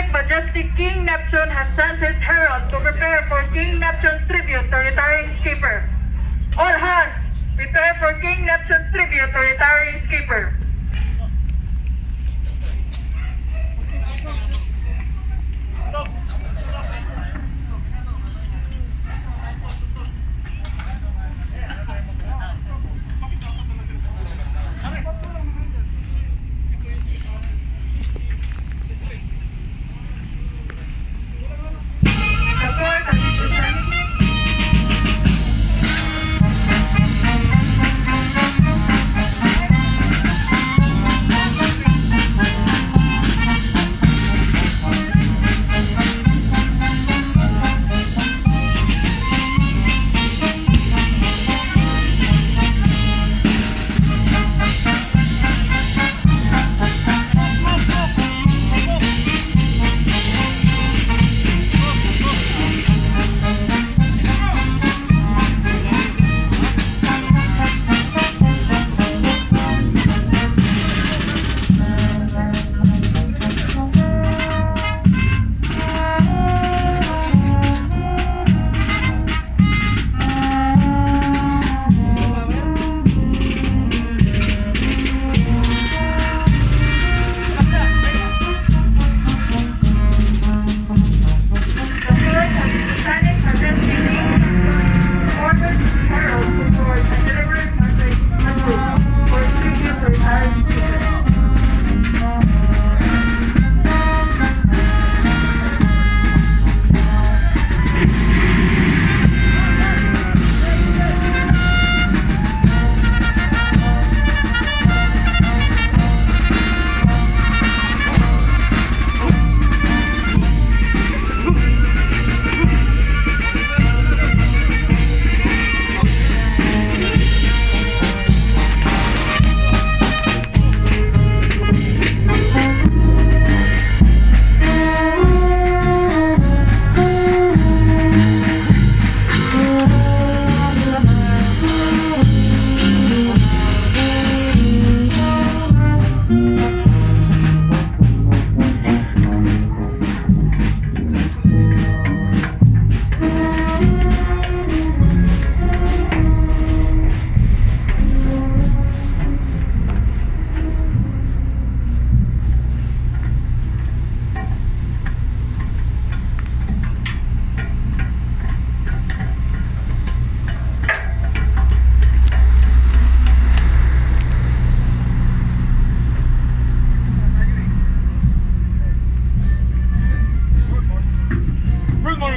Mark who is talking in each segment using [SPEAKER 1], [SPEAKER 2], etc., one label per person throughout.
[SPEAKER 1] Supersonic Majestic King Neptune has sent his herald to prepare for King Neptune's tribute to retiring skipper. All hands, prepare for King Neptune's tribute to retiring skipper.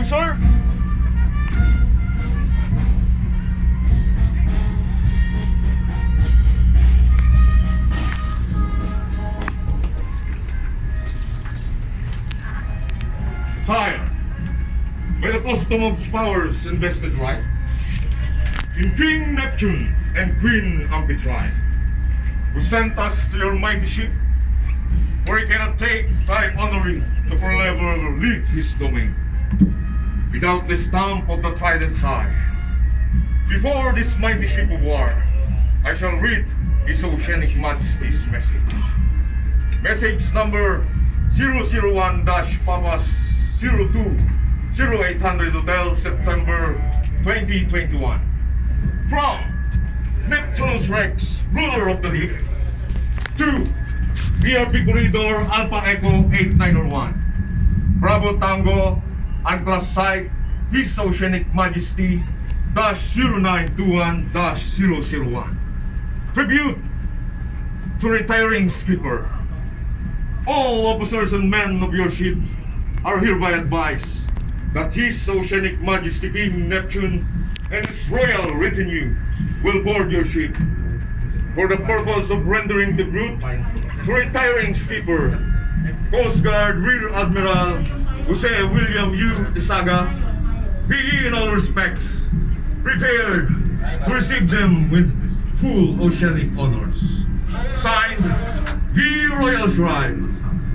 [SPEAKER 2] Sir? Sire, by the custom of powers invested right in King Neptune and Queen Amphitrite, who sent us to your mighty ship, where he cannot take time honoring to forever lead his domain, without the stamp of the trident sigh. Before this mighty ship of war, I shall read His Oceanic Majesty's message. Message number 001-Papas-02-0800 Hotel, September 2021. From Neptunus Rex, ruler of the deep, to PRP Corridor Alpha Echo 891. Bravo Tango, Unclass Site, His Oceanic Majesty, -0921-001. Tribute to retiring skipper. All officers and men of your ship are hereby advised that His Oceanic Majesty King Neptune and his royal retinue will board your ship for the purpose of rendering tribute to retiring skipper, Coast Guard Rear Admiral Jose William U. Isaga. Be in all respects prepared to receive them with full oceanic honors. Signed, He Royal Shrine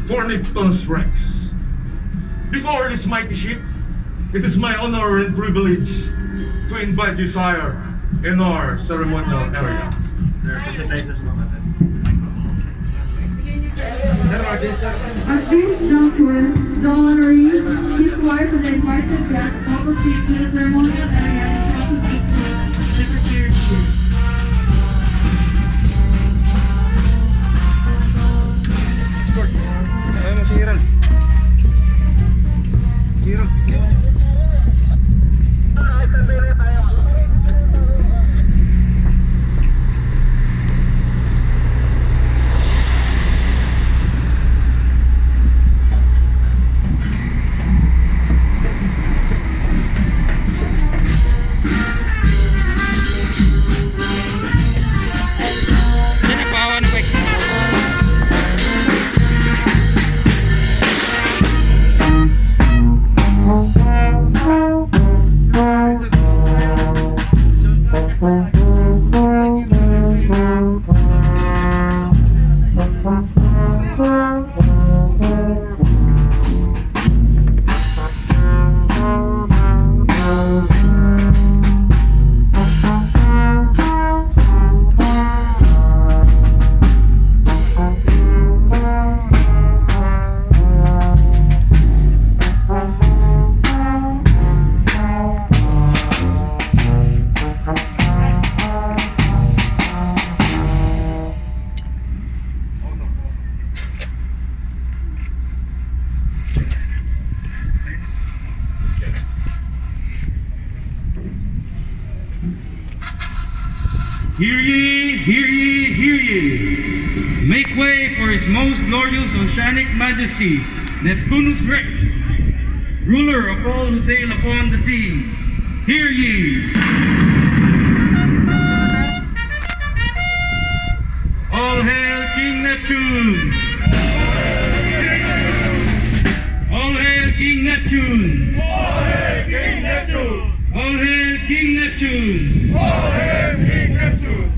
[SPEAKER 2] for Neptunus Rex. Before this mighty ship, it is my honor and privilege to invite you, sire, in our ceremonial area.
[SPEAKER 3] At this juncture, The honoree, his wife, and the invited guests will proceed to the ceremonial area and proceed to Secretary of State.
[SPEAKER 4] Ayaw mo si Hiral. Si Hiral.
[SPEAKER 5] Hear ye, hear ye, hear ye! Make way for His most glorious oceanic majesty, Neptunus Rex, ruler of all who sail upon the sea. Hear ye! All hail King Neptune! All hail King Neptune!
[SPEAKER 2] All hail King Neptune!
[SPEAKER 5] All hail King Neptune!
[SPEAKER 2] All hail King Neptune!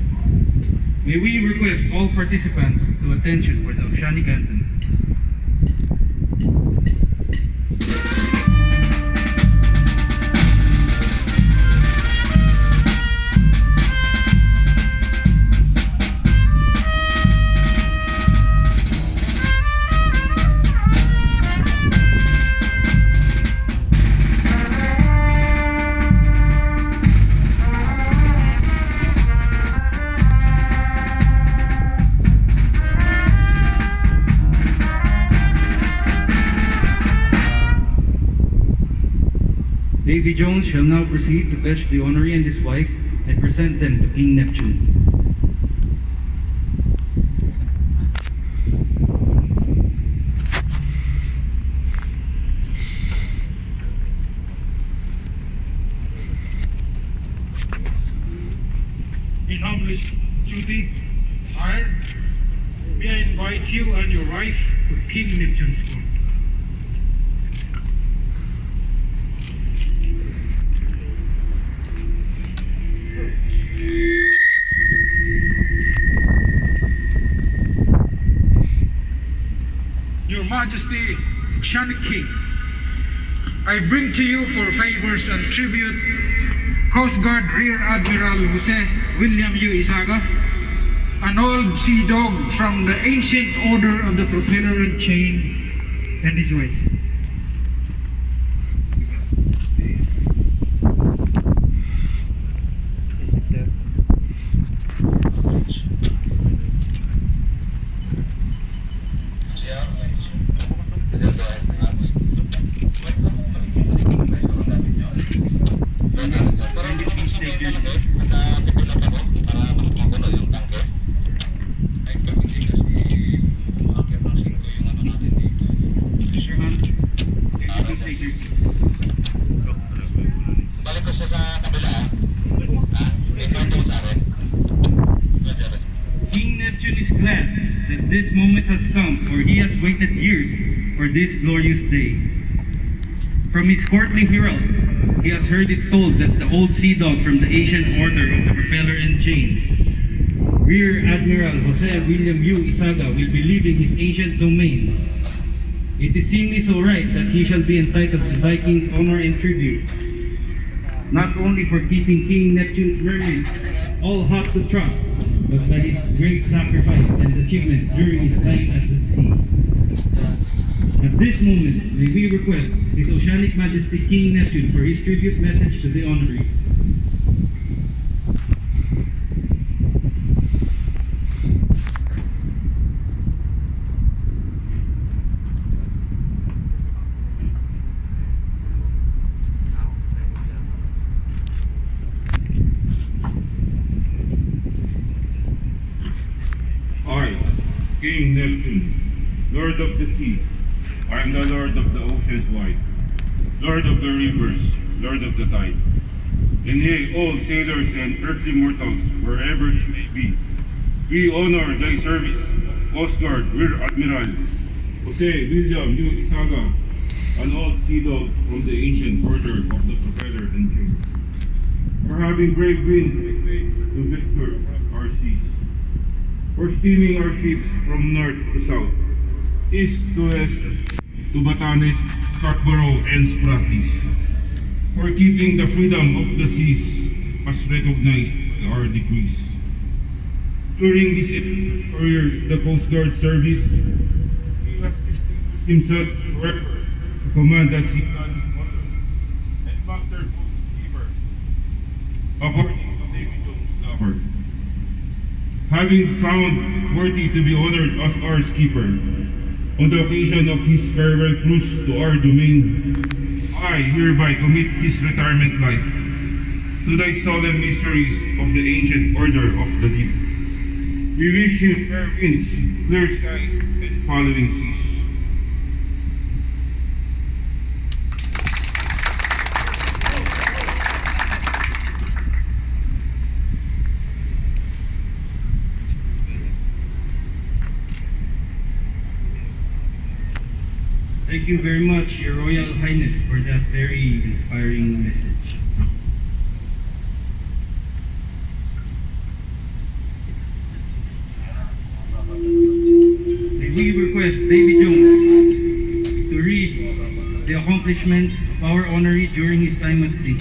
[SPEAKER 5] May we request all participants to attention for the Oceanic Anthem. Davy Jones shall now proceed to fetch the honoree and his wife and present them to King Neptune.
[SPEAKER 6] In humblest duty, sire, may I invite you and your wife to King Neptune's court. Your Majesty, Oceanic King, I bring to you for favors and tribute Coast Guard Rear Admiral Jose William U. Isaga, an old sea dog from the ancient order of the Propeller and Chain, and his wife.
[SPEAKER 5] King Neptune is glad that this moment has come, for he has waited years for this glorious day. From his courtly herald, he has heard it told that the old sea dog from the ancient order of the Propeller and Chain, Rear Admiral Jose William U. Isaga, will be leaving his ancient domain. It is seemingly so right that he shall be entitled to Viking's honor and tribute, not only for keeping King Neptune's mermaids all hot to trot, but by his great sacrifice and achievements during his time at the sea. At this moment, may we request His Oceanic Majesty King Neptune for his tribute message to the honoree.
[SPEAKER 4] I, King Neptune, Lord of the Sea, I am the Lord of the oceans wide, Lord of the rivers, Lord of the tide. And ye, all sailors and earthly mortals, wherever ye may be, we honor thy service of Coast Guard Rear Admiral Jose William U. Isaga, an old sea dog from the ancient order of the Propeller and Tube, for having brave winds and waves to victor across our seas, for steaming our ships from north to south, east to west, to Batanes, Scarborough, and Spratlys, for keeping the freedom of the seas as recognized by our decrees. During his career, the Coast Guard service, he has distinguished himself forever to command at sea and master boat keeper, according to David Jones' Lover. Having found worthy to be honored as our skipper, on the occasion of his farewell cruise to our domain, I hereby commit his retirement life to thy solemn mysteries of the ancient order of the deep. We wish him fair winds, clear skies, and following seas.
[SPEAKER 5] Thank you very much, Your Royal Highness, for that very inspiring message. May we request Davy Jones to read the accomplishments of our honoree during his time at sea.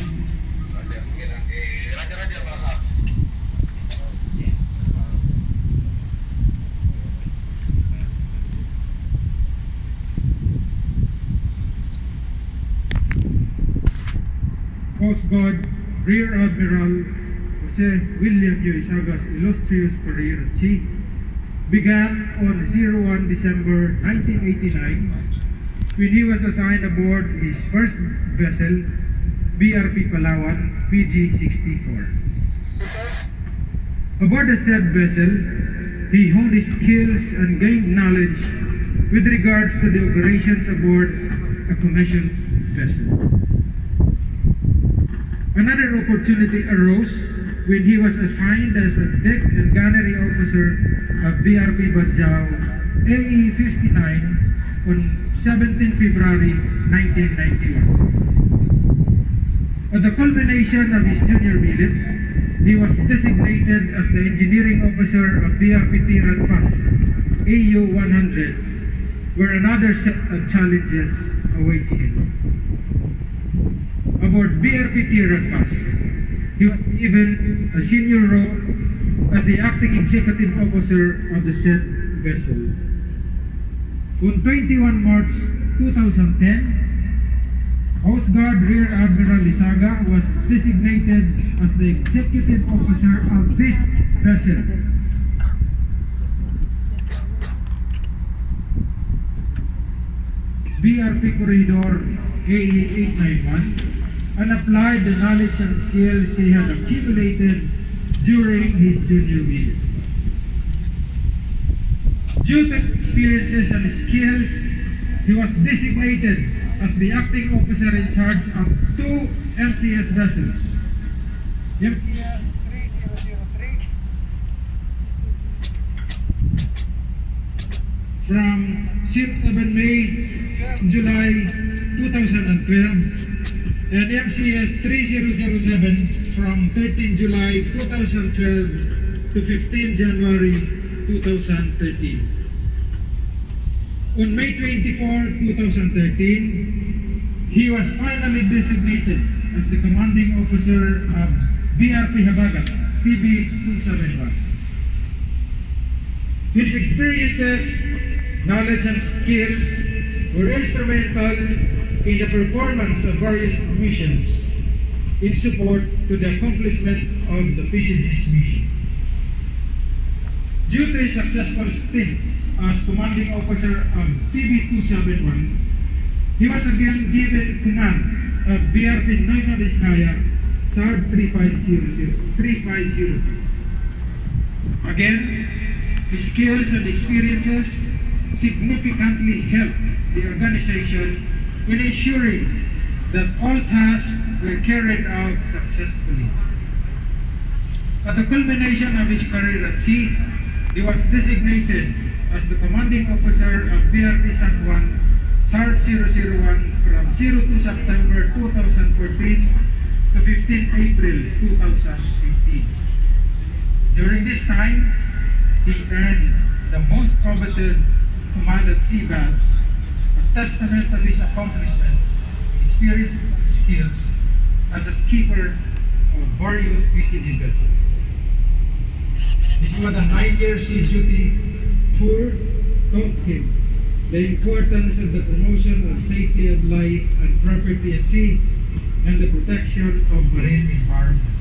[SPEAKER 6] Coast Guard Rear Admiral Jose William U. Isaga's illustrious career at sea began on 01 December 1989 when he was assigned aboard his first vessel, BRP Palawan PG-64. Aboard the said vessel, he honed his skills and gained knowledge with regards to the operations aboard a commissioned vessel. Another opportunity arose when he was assigned as a deck and gunnery officer of BRP Badjao AE-59 on 17 February 1991. At the culmination of his junior billet, he was designated as the engineering officer of BRP Tiran Pass AU-100, where another set of challenges awaits him. Aboard BRP Tiran Pass, he was given a senior role as the acting executive officer of the said vessel. On 21 March 2010, Coast Guard Rear Admiral Isaga was designated as the executive officer of this vessel. BRP Corregidor AE-891, and applied the knowledge and skills he had accumulated during his junior year. Due to his experiences and skills, he was designated as the acting officer in charge of 2 MCS vessels. MCS 3003 from 7 May, July 2012, and MCS 3007 from 13 July 2012 to 15 January 2013. On May 24, 2013, he was finally designated as the commanding officer of BRP Habagat, TB-271. His experiences, knowledge and skills were instrumental in the performance of various missions in support to the accomplishment of the PCG's mission. Due to his successful stint as commanding officer of TB-271, he was again given command of BRP Noyna Vizcaya, SARB 3502. Again, his skills and experiences significantly helped the organization in ensuring that all tasks were carried out successfully. At the culmination of his career at sea, he was designated as the commanding officer of BRP San Juan, SARB 001 from 02 September 2014 to 15 April 2015. During this time, he earned the most coveted Command at Sea badge, a testament of his accomplishments, experience, and skills as a skipper of various PCG vessels. His more than 9-year sea duty tour taught him the importance of the promotion of safety of life and property at sea and the protection of marine environment.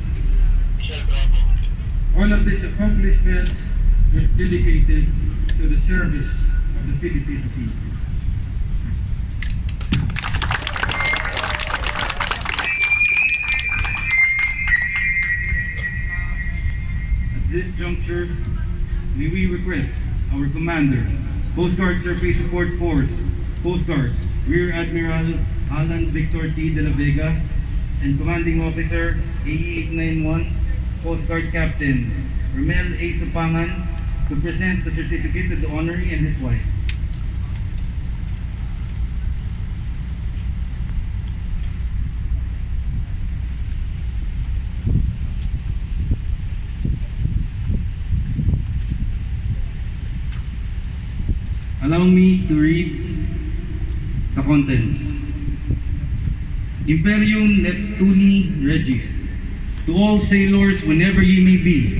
[SPEAKER 6] All of these accomplishments were dedicated to the service of the Filipino people.
[SPEAKER 5] At this juncture, may we request our Commander, Coast Guard Surface Support Force, Coast Guard Rear Admiral Alan Victor T. de la Vega, and Commanding Officer AE-891, Coast Guard Captain Romel A. Supangan, to present the certificate to the honoree and his wife. Allow me to read the contents. Imperium Neptuni Regis, to all sailors whenever ye may be,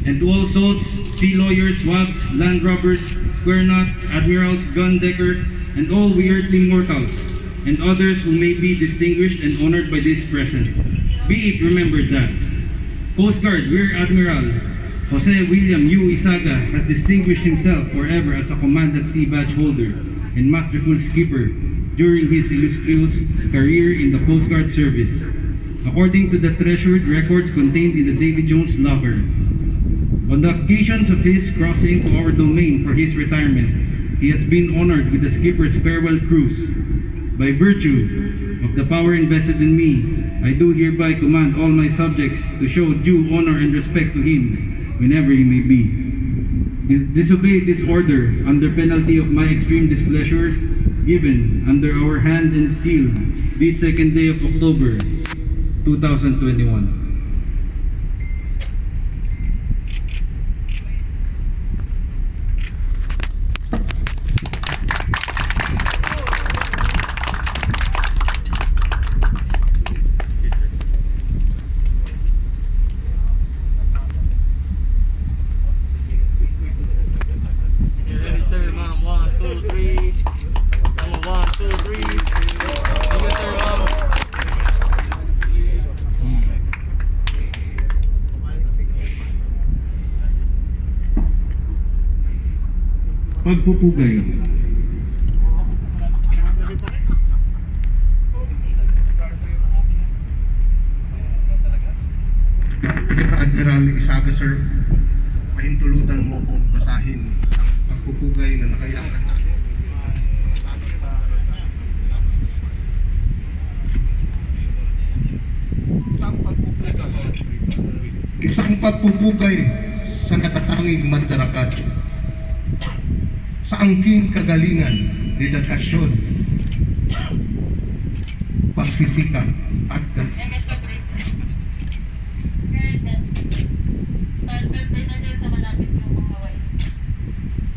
[SPEAKER 5] and to all salts, sea lawyers, wags, land robbers, square knot, admirals, gun decker, and all we earthly mortals, and others who may be distinguished and honored by this present. Be it remembered that Coast Guard Rear Admiral Jose William U. Isaga has distinguished himself forever as a Command at Sea badge holder and masterful skipper during his illustrious career in the Coast Guard service, according to the treasured records contained in the Davy Jones locker. On the occasions of his crossing to our domain for his retirement, he has been honored with the skipper's farewell cruise. By virtue of the power invested in me, I do hereby command all my subjects to show due honor and respect to him whenever he may be. Disobey this order under penalty of my extreme displeasure, given under our hand and seal this 2nd day of October 2021. Pagpupugay.
[SPEAKER 7] Admiral Isaga, sir, pahintulutan mo kong basahin ang pagpupugay na nakayanan natin. Isang pagpupugay sa natatanging mandarakat, sa angking kagalingan, dedikasyon, pagsisikap at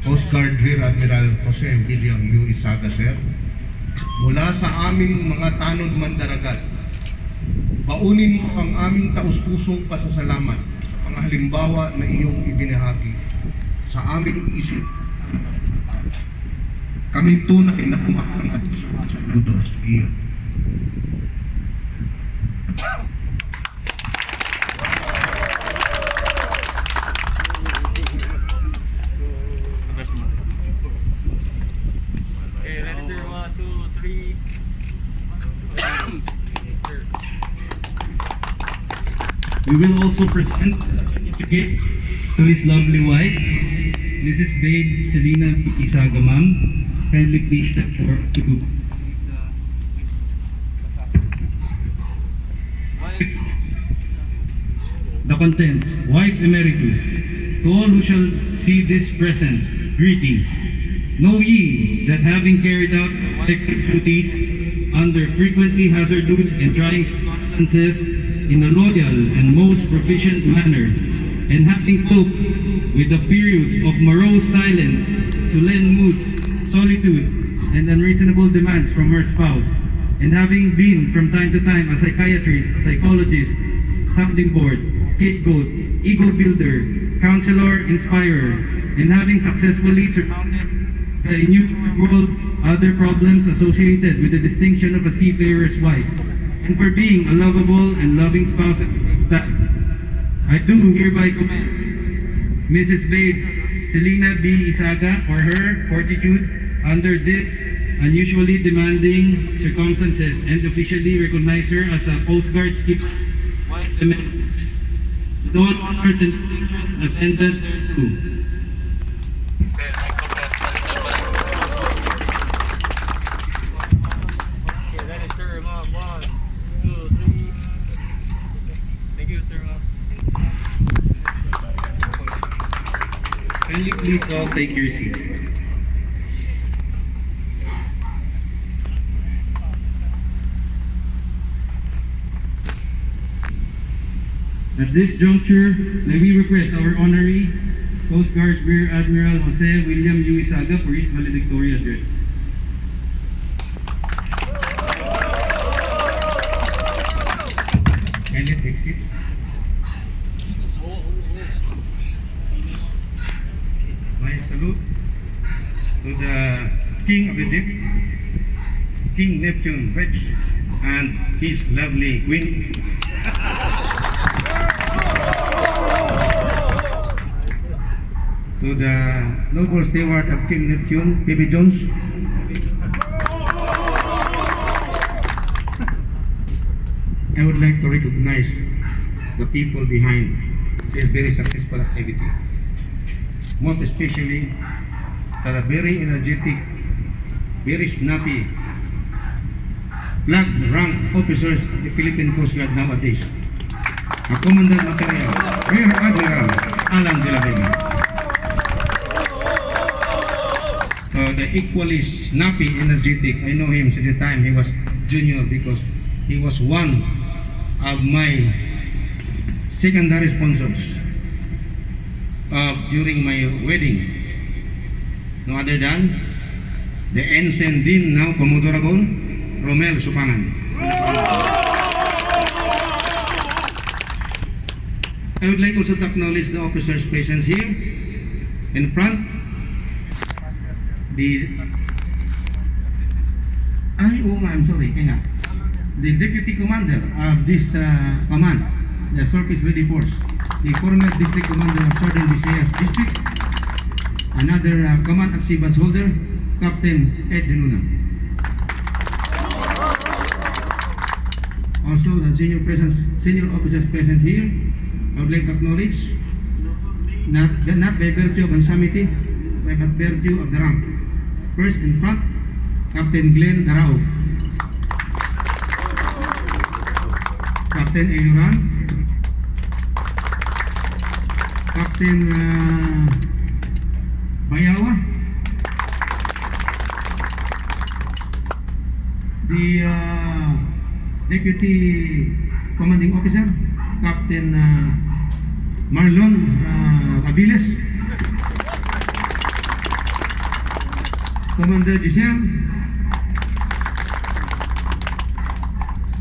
[SPEAKER 7] Coast Guard Rear Admiral Jose William U. Isaga, sir, mula sa aming mga tanod mandaragat, baunin mo ang aming taus-pusong pasasalamat sa mga halimbawa na iyong ibinahagi sa aming isip Kami tunay na umaangat sa mundo sa iyo.
[SPEAKER 5] Okay, ready sir, 1, 2, 3. We will also present a gift to his lovely wife, Mrs. Babe Selena Isaga, ma'am. Kindly please step forward to the contents. Wife Emeritus, to all who shall see this presence, greetings. Know ye that having carried out elected duties under frequently hazardous and trying circumstances in a loyal and most proficient manner, and having coped with the periods of morose silence, solemn moods, solitude, and unreasonable demands from her spouse, and having been from time to time a psychiatrist, psychologist, sounding board, scapegoat, ego builder, counselor, inspirer, and having successfully surmounted the innumerable other problems associated with the distinction of a seafarer's wife, and for being a lovable and loving spouse at the same time, I do hereby commend Mrs. Babe Selena B. Isaga for her fortitude under this unusually demanding circumstances, and officially recognize her as a Coast Guard skipper, Vice Emeritus, with all honors and distinctions attended thereto. Kindly please all take your seats. At this juncture, may we request our honorary Coast Guard Rear Admiral Jose William U. Isaga for his valedictory address.
[SPEAKER 8] Kindly take seats. My salute to the King of the Deep, King Neptune Rex, and his lovely queen. To the noble steward of King Neptune, Baby Jones. I would like to recognize the people behind this very successful activity. Most especially the very energetic, very snappy, flag-rank officers of the Philippine Coast Guard nowadays. A Commandant Material, Rear Admiral Alan de la Vega. The equally snappy, energetic, I know him since the time he was junior, because he was one of my secondary sponsors during my wedding. No other than the ensign din, now Commodorable Romel Supangan. I would like also to acknowledge the officers present here in front. I'm sorry, kaya nga. The Deputy Commander of this command, the Surface Ready Force, the former District Commander of Southern Visayas District, another Command of Sea Badge Holder, Captain Ed De Luna. Also, the senior officers present here, I would like to acknowledge, not by virtue of insanity, but by virtue of the rank. First in front, Captain Glenn Darao, Captain Eluran, Captain Bayawa, the Deputy Commanding Officer, Captain Marlon Aviles, Commander Giselle,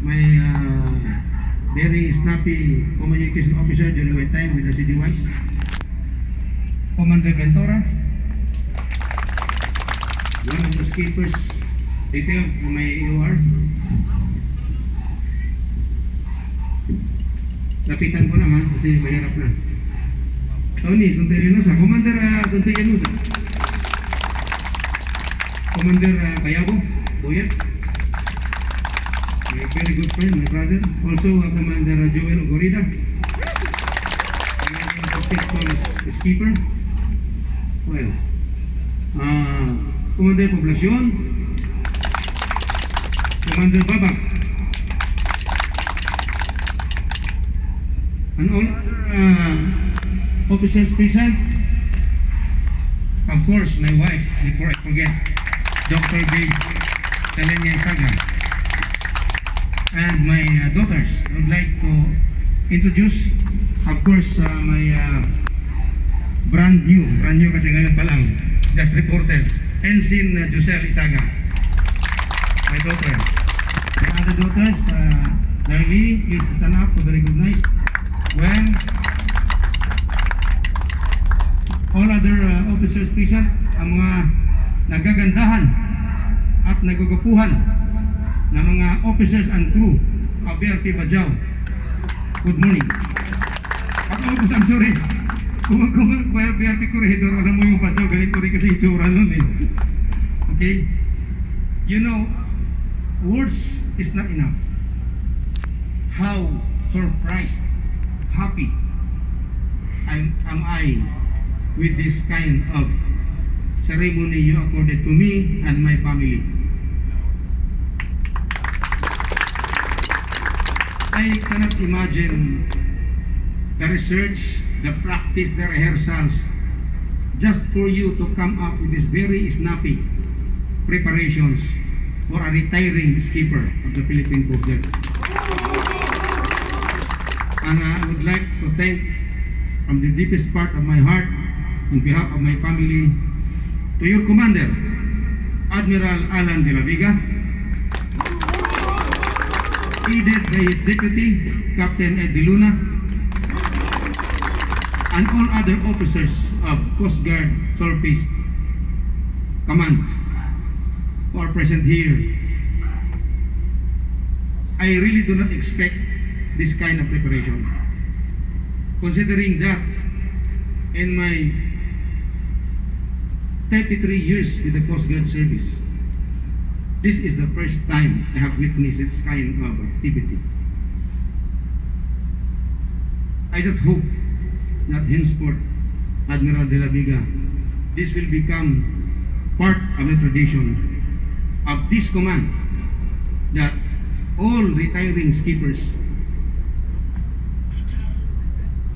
[SPEAKER 8] my very snappy communication officer during my time with the CGYs, Commander Ventura, one of the skippers detailed in my AOR. Lapitan ko lang ha, kasi mahirap na. Tony, Sunterinusa. Commander Sunterinusa. Commander Payabo, Boyet. My very good friend, my brother. Also, Commander Joel Ogorida. Successful skipper. Who else? Commander Poblacion. Commander Babak. And all officers present. Of course, my wife, before I forget, Dr. Babe Talenia Isaga. And my daughters. I would like to introduce, of course, my brand new kasi ngayon pa lang, just reported, Ensign Josel Isaga, my daughter. My other daughters, Darlie, please stand up to be recognized. When all other officers present, ang mga nagagandahan at nagagapuhan na mga officers and crew of BRP Bajau, good morning. At I'm sorry, kung BRP corregidor, alam mo yung Bajau, ganito rin kasi itsura nun eh. Okay? You know, words is not enough. How surprised, happy am I with this kind of ceremony you accorded to me and my family. I cannot imagine the research, the practice, the rehearsals, just for you to come up with this very snappy preparations for a retiring skipper of the Philippine Coast Guard. And I would like to thank from the deepest part of my heart, on behalf of my family, to your commander, Admiral Alan de la Viga, aided by his deputy, Captain Ed De Luna, and all other officers of Coast Guard Surface Command who are present here. I really do not expect this kind of preparation, considering that in my 33 years with the Coast Guard Service, this is the first time I have witnessed this kind of activity. I just hope that henceforth, Admiral de la Viga, this will become part of the tradition of this command, that all retiring skippers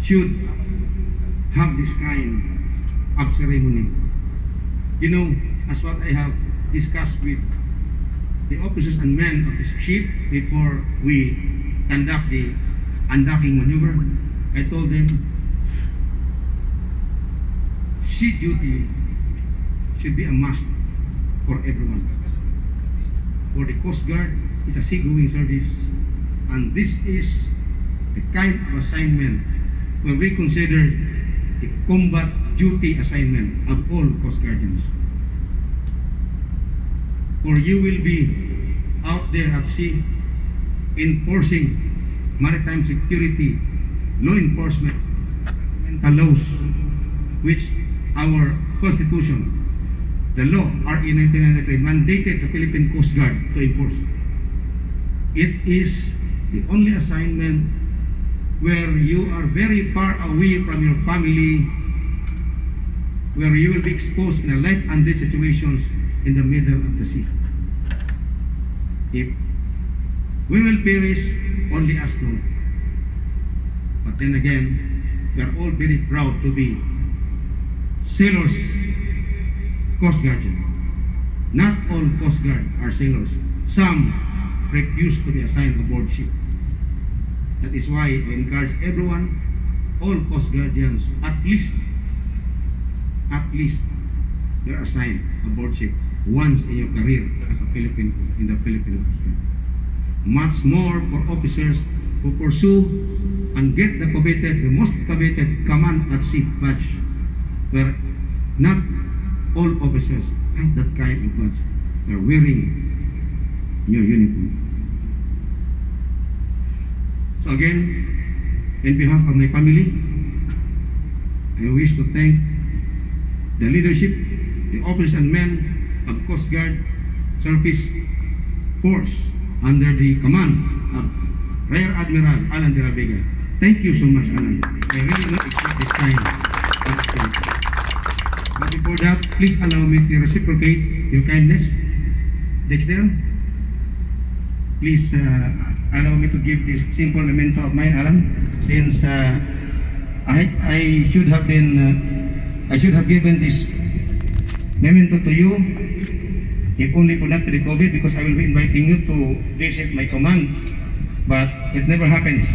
[SPEAKER 8] should have this kind of ceremony. You know, as what I have discussed with the officers and men of this ship before we conduct the undocking maneuver, I told them, sea duty should be a must for everyone. For the Coast Guard is a seagoing service, and this is the kind of assignment where we consider the combat duty assignment of all Coast Guardians. For you will be out there at sea enforcing maritime security, law enforcement, and laws which our Constitution, the law, RE 1993, mandated the Philippine Coast Guard to enforce. It is the only assignment where you are very far away from your family, where you will be exposed in a life and death situations in the middle of the sea. If we will perish, only us know. But then again, we are all very proud to be sailors, Coast Guardians. Not all Coast Guard are sailors. Some refuse to be assigned aboard ship. That is why I encourage everyone, all Coast Guardians, at least, you're assigned aboard ship once in your career as a Philippine, in the Philippine Coast Guard. Much more for officers who pursue and get the most coveted command at sea badge, where not all officers has that kind of guts. They're wearing your uniform. So again, in behalf of my family, I wish to thank the leadership, the officers and men of Coast Guard Surface Force under the command of Rear Admiral Alan de la Vega. Thank you so much, Alan. I really not expect this kind. But before that, please allow me to reciprocate your kindness. Dexter, please allow me to give this simple memento of mine, Alan, since I should have given this memento to you, if only for not to the COVID, because I will be inviting you to visit my command, but it never happens.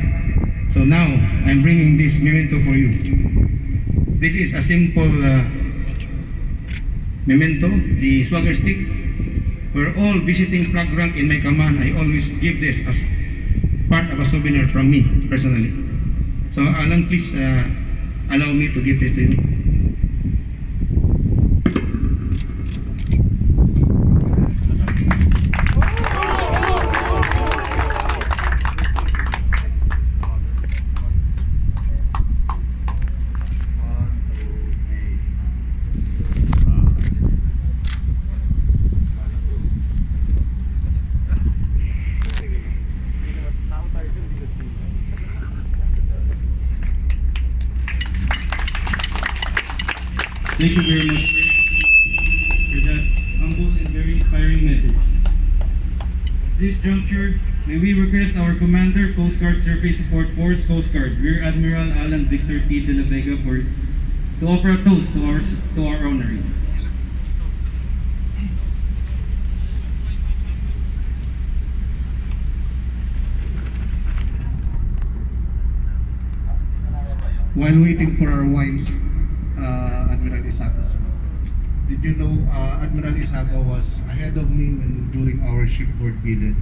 [SPEAKER 8] So now I'm bringing this memento for you. This is a simple memento, the swagger stick. For all visiting flag rank in my command, I always give this as part of a souvenir from me personally. So Alan, please allow me to give this to you.
[SPEAKER 5] Thank you very much, sir, for that humble and very inspiring message. At this juncture, may we request our Commander, Coast Guard Surface Support Force, Coast Guard, Rear Admiral Alan Victor T. de la Vega, to offer a toast to our honoree.
[SPEAKER 7] While waiting for our wines, Admiral Isaga, sir, did you know Admiral Isaga was ahead of me during our shipboard billet?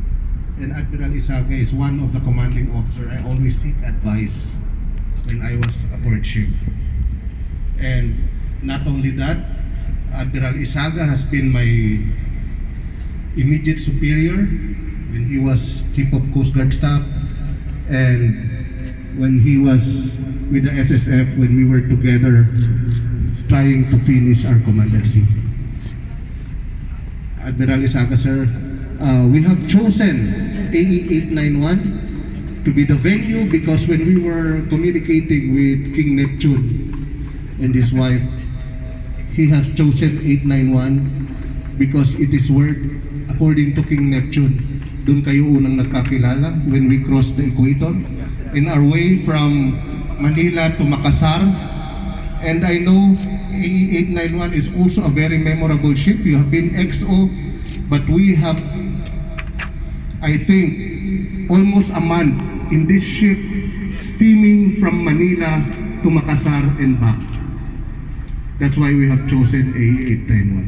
[SPEAKER 7] And Admiral Isaga is one of the commanding officers I always seek advice when I was aboard ship. And not only that, Admiral Isaga has been my immediate superior when he was Chief of Coast Guard Staff, and when he was with the SSF when we were together trying to finish our commandancy. Admiral Isaga, sir, we have chosen AE-891 to be the venue because when we were communicating with King Neptune and his wife, he has chosen 891 because it is where, according to King Neptune, dun kayo unang nagkakilala when we crossed the equator in our way from Manila to Makassar. And I know AE-891 is also a very memorable ship. You have been XO, but we have, I think, almost a month in this ship steaming from Manila to Makassar and back. That's why we have chosen AE-891.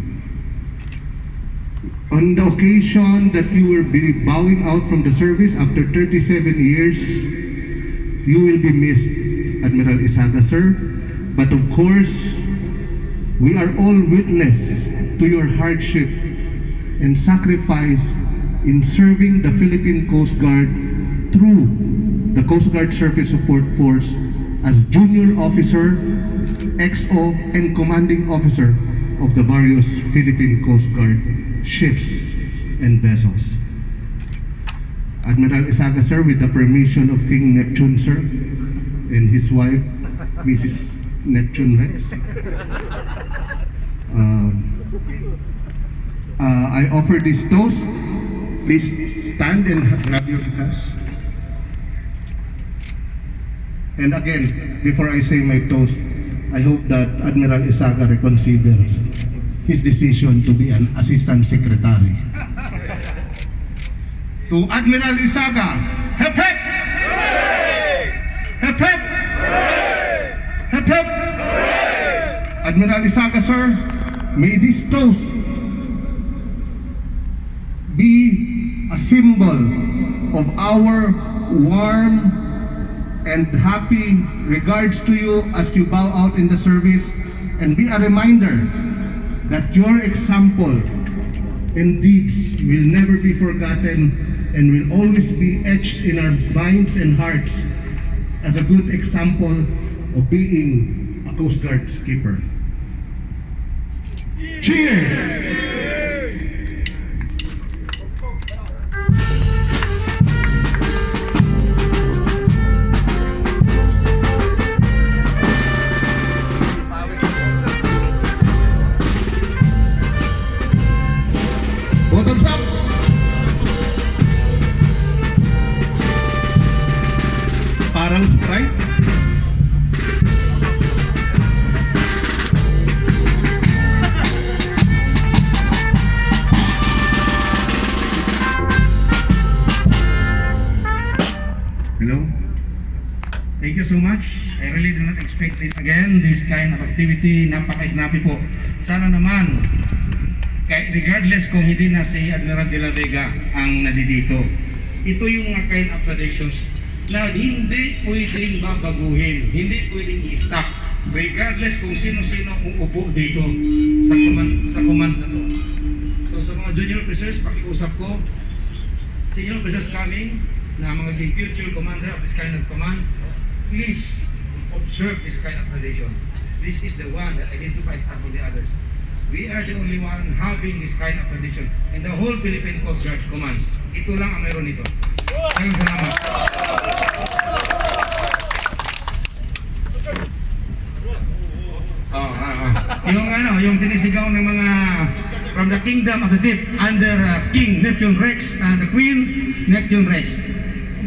[SPEAKER 7] On the occasion that you will be bowing out from the service after 37 years, you will be missed, Admiral Isaga, sir. But of course, we are all witness to your hardship and sacrifice in serving the Philippine Coast Guard through the Coast Guard Surface Support Force as junior officer, XO, and commanding officer of the various Philippine Coast Guard ships and vessels. Admiral Isaga, sir, with the permission of King Neptune, sir, and his wife, Mrs. Neptune Rex, I offer this toast. Please stand and grab your glass. And again, before I say my toast, I hope that Admiral Isaga reconsiders his decision to be an assistant secretary. To Admiral Isaga, hep hep! Hep hep! Hep hep! Admiral Isaga, sir, may this toast be a symbol of our warm and happy regards to you as you bow out in the service, and be a reminder that your example and deeds will never be forgotten and will always be etched in our minds and hearts as a good example of being a Coast Guard skipper. Cheers! Bottoms up! Parang Sprite.
[SPEAKER 8] Hello. Thank you so much. I really do not expect it again, this kind of activity. Napaka-snappy po. Sana naman, regardless kung hindi na si Admiral De La Vega ang nadidito, ito yung mga kind of traditions na hindi pwedeng babaguhin, hindi pwedeng i-stop, regardless kung sino-sino uupo dito sa command na to. So sa mga junior officers, pakiusap ko, senior officers coming, na mga future commander of this kind of command, please observe this kind of tradition. This is the one that identifies us from the others. We are the only one having this kind of tradition in the whole Philippine Coast Guard commands. Ito lang ang mayroon nito. Maraming salamat. Yung sinisigaw ng mga from the kingdom of the deep under King Neptune Rex and the Queen Neptune Rex.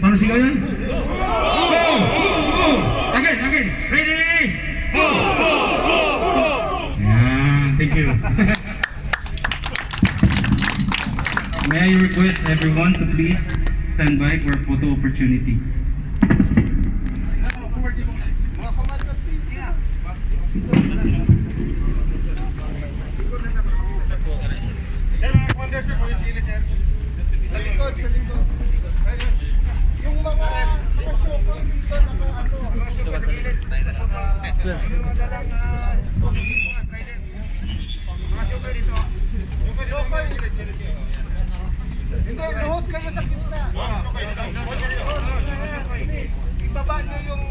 [SPEAKER 8] Paano sigaw yan? Again. Ready? Yeah, thank you.
[SPEAKER 5] May I request everyone to please stand by for a photo opportunity.
[SPEAKER 7] Hindi, luhod kayo sa pista. Ibaba nyo yung...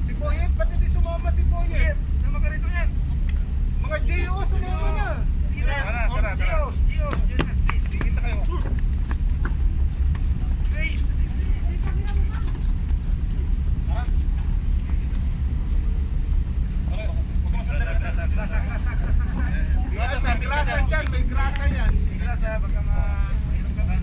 [SPEAKER 7] Si Boyet, pati di sumama si Boyet. Mga JO sumama na. Tara. JOs. Sige na kayo. Grasa dyan, may grasa yan. Grasa, baka mainom ka.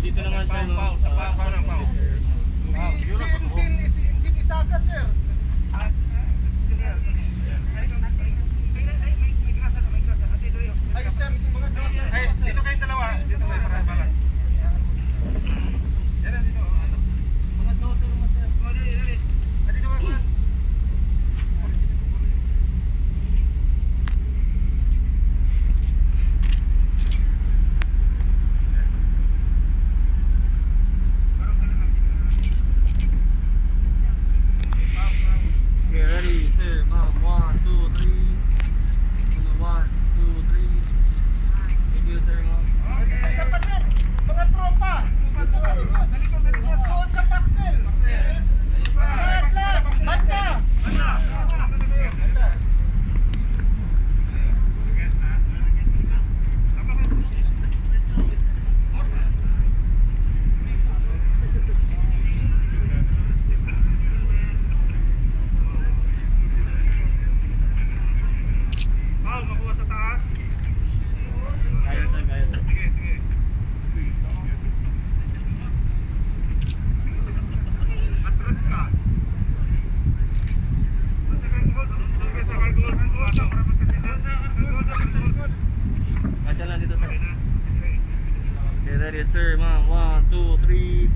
[SPEAKER 9] Dito naman Pau.
[SPEAKER 7] Si Isaga, sir. Ay, sir, mga
[SPEAKER 6] Dito kayong dalawa. Dito kayo para balance. Yan dito.
[SPEAKER 7] mga daughter mo, sir.
[SPEAKER 6] Dito ka, sir.
[SPEAKER 9] Yes, sir, ma'am. 1, 2, 3.